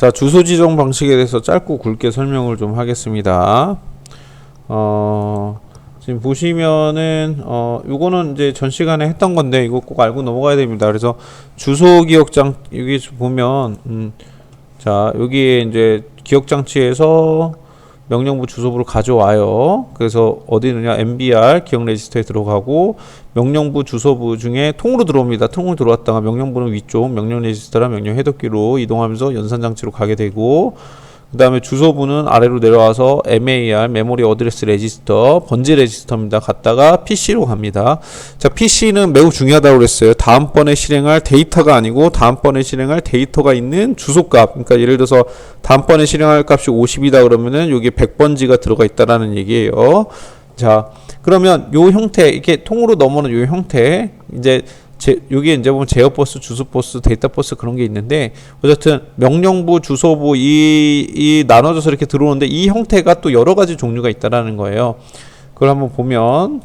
자, 주소 지정 방식에 대해서 짧고 굵게 설명을 좀 하겠습니다. 지금 보시면은 요거는 이제 전 시간에 했던 건데 이거 꼭 알고 넘어가야 됩니다. 그래서 주소 기억장 여기 보면 자, 여기에 이제 기억장치에서 명령부 주소부를 가져와요. 그래서 어디 있느냐, MBR 기억 레지스터에 들어가고 명령부 주소부 중에 통으로 들어옵니다. 통으로 들어왔다가 명령부는 위쪽 명령 레지스터랑 명령 해독기로 이동하면서 연산장치로 가게 되고, 그 다음에 주소부는 아래로 내려와서 MAR 메모리 어드레스 레지스터 번지 레지스터입니다. 갔다가 PC로 갑니다. 자, PC는 매우 중요하다고 그랬어요. 다음번에 실행할 데이터가 아니고 다음번에 실행할 데이터가 있는 주소값. 그러니까 예를 들어서 다음번에 실행할 값이 50이다 그러면은 여기 100번지가 들어가 있다라는 얘기예요. 자, 그러면 요 형태, 이렇게 통으로 넘어오는 요 형태, 이제 여기에 이제 보면 제어버스, 주소버스, 데이터버스 그런 게 있는데, 어쨌든 명령부, 주소부 이 나눠져서 이렇게 들어오는데 이 형태가 또 여러 가지 종류가 있다라는 거예요. 그걸 한번 보면,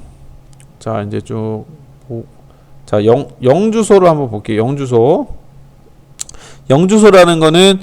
자, 이제 쭉, 자, 영주소로 한번 볼게요. 영주소라는 거는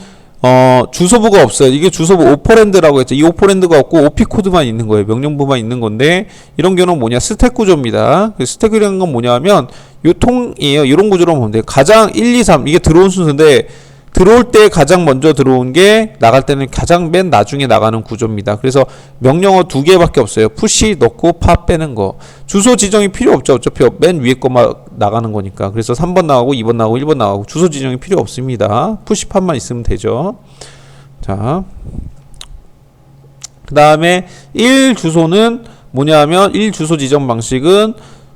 주소부가 없어요. 이게 주소부 오퍼랜드라고 했죠. 이 오퍼랜드가 없고 OP 코드만 있는 거예요. 명령부만 있는 건데, 이런 경우는 뭐냐, 스택 구조입니다. 스택이라는 건 뭐냐면 요 통이에요. 이런 구조로 보면 돼요. 가장 1, 2, 3 이게 들어온 순서인데, 들어올 때 가장 먼저 들어온 게 나갈 때는 가장 맨 나중에 나가는 구조입니다. 그래서 명령어 2개밖에 없어요. 푸시 넣고 팝 빼는 거. 주소 지정이 필요 없죠. 어차피 맨 위에 거만 나가는 거니까. 그래서 3번 나가고 2번 나가고 1번 나가고 주소 지정이 필요 없습니다. 푸시 팝만 있으면 되죠. 자, 그 다음에 1주소는 뭐냐면 1주소 지정 방식은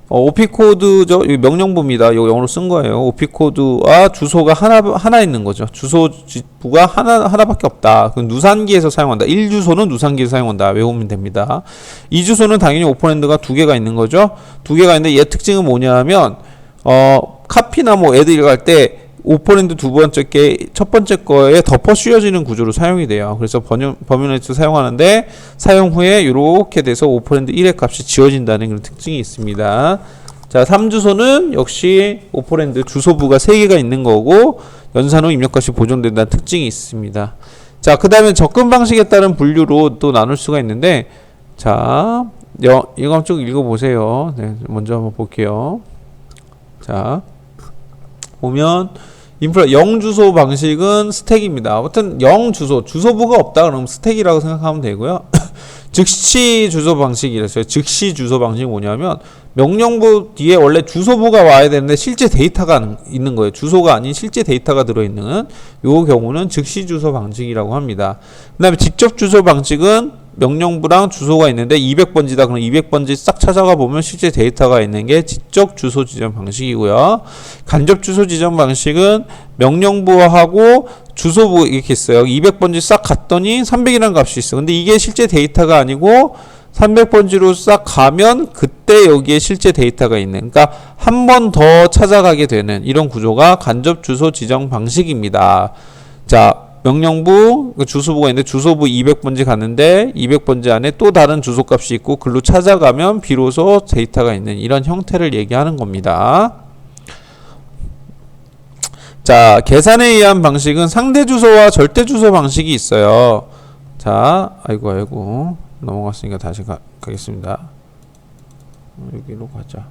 OP코드죠. 이 명령부입니다. 이거 영어로 쓴 거예요. OP코드와 주소가 하나 있는 거죠. 주소부가 하나밖에 없다. 그 누산기에서 사용한다. 1주소는 누산기에서 사용한다. 외우면 됩니다. 2주소는 당연히 오퍼랜드가 2개가 있는 거죠. 2개가 있는데 얘 특징은 뭐냐면, 카피나 뭐 애들 갈 때 오퍼랜드 첫 번째 거에 덮어 씌워지는 구조로 사용이 돼요. 그래서 범위원에서 사용하는데 사용 후에 이렇게 돼서 오퍼랜드 1의 값이 지워진다는 그런 특징이 있습니다. 자, 3주소는 역시 오퍼랜드 주소부가 3개가 있는 거고 연산 후 입력값이 보존된다는 특징이 있습니다. 자, 그 다음에 접근 방식에 따른 분류로 또 나눌 수가 있는데, 자, 이거 한번 쭉 읽어보세요. 네, 먼저 한번 볼게요. 자, 보면 인프라 0주소 방식은 스택입니다. 아무튼 0주소, 주소부가 없다 그러면 스택이라고 생각하면 되고요. 즉시 주소 방식이랬어요. 즉시 주소 방식이 뭐냐면 명령부 뒤에 원래 주소부가 와야 되는데 실제 데이터가 있는 거예요. 주소가 아닌 실제 데이터가 들어있는 요 경우는 즉시 주소 방식이라고 합니다. 그 다음에 직접 주소 방식은 명령부랑 주소가 있는데 200번지다 그럼 200번지 싹 찾아가 보면 실제 데이터가 있는 게 직접 주소 지정 방식이고요. 간접 주소 지정 방식은 명령부하고 주소부 이렇게 있어요. 200번지 싹 갔더니 300이라는 값이 있어. 근데 이게 실제 데이터가 아니고 300번지로 싹 가면 그때 여기에 실제 데이터가 있는, 그러니까 한 번 더 찾아가게 되는 이런 구조가 간접 주소 지정 방식입니다. 자, 명령부 주소부가 있는데 주소부 200번지 갔는데 200번지 안에 또 다른 주소값이 있고 글로 찾아가면 비로소 데이터가 있는 이런 형태를 얘기하는 겁니다. 자, 계산에 의한 방식은 상대 주소와 절대 주소 방식이 있어요. 자, 아이고 넘어갔으니까 다시 가겠습니다. 여기로 가자.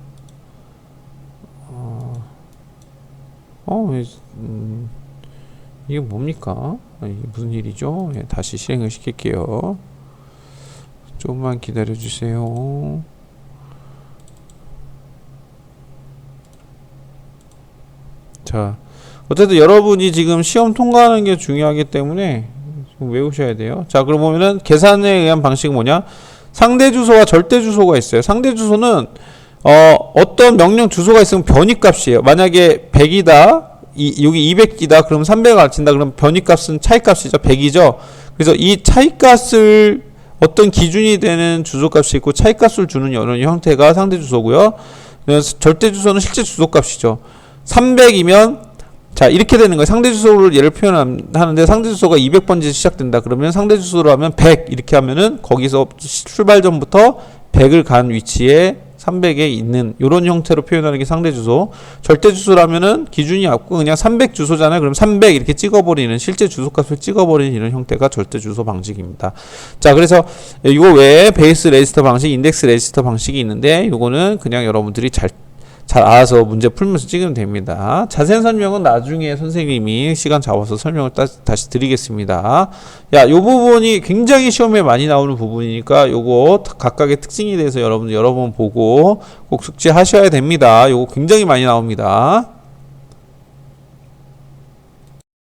이게 뭡니까? 이게 무슨 일이죠? 예, 다시 실행을 시킬게요. 조금만 기다려 주세요. 자, 어쨌든 여러분이 지금 시험 통과하는 게 중요하기 때문에 좀 외우셔야 돼요. 자, 그러면은 계산에 의한 방식은 뭐냐? 상대 주소와 절대 주소가 있어요. 상대 주소는 어떤 명령 주소가 있으면 변이값이에요. 만약에 100이다. 여기 200이다. 그럼 300을 가르친다. 그럼 변이값은 차이값이죠. 100이죠. 그래서 이 차이값을 어떤 기준이 되는 주소값이 있고 차이값을 주는 이런 형태가 상대 주소고요. 절대 주소는 실제 주소값이죠. 300이면 자, 이렇게 되는 거예요. 상대 주소를 얘를 표현하는데 상대 주소가 200번지 시작된다. 그러면 상대 주소로 하면 100 이렇게 하면은 거기서 출발 전부터 100을 간 위치에 300에 있는 요런 형태로 표현하는 게 상대 주소. 절대 주소라면은 기준이 없고 그냥 300 주소잖아요. 그럼 300 이렇게 찍어버리는, 실제 주소값을 찍어버리는 이런 형태가 절대 주소 방식입니다. 자, 그래서 이거 외에 베이스 레지스터 방식, 인덱스 레지스터 방식이 있는데 요거는 그냥 여러분들이 잘 알아서 문제 풀면서 찍으면 됩니다. 자세한 설명은 나중에 선생님이 시간 잡아서 설명을 다시 드리겠습니다. 야, 요 부분이 굉장히 시험에 많이 나오는 부분이니까 요거 각각의 특징에 대해서 여러분 여러 번 보고 꼭 숙지하셔야 됩니다. 요거 굉장히 많이 나옵니다.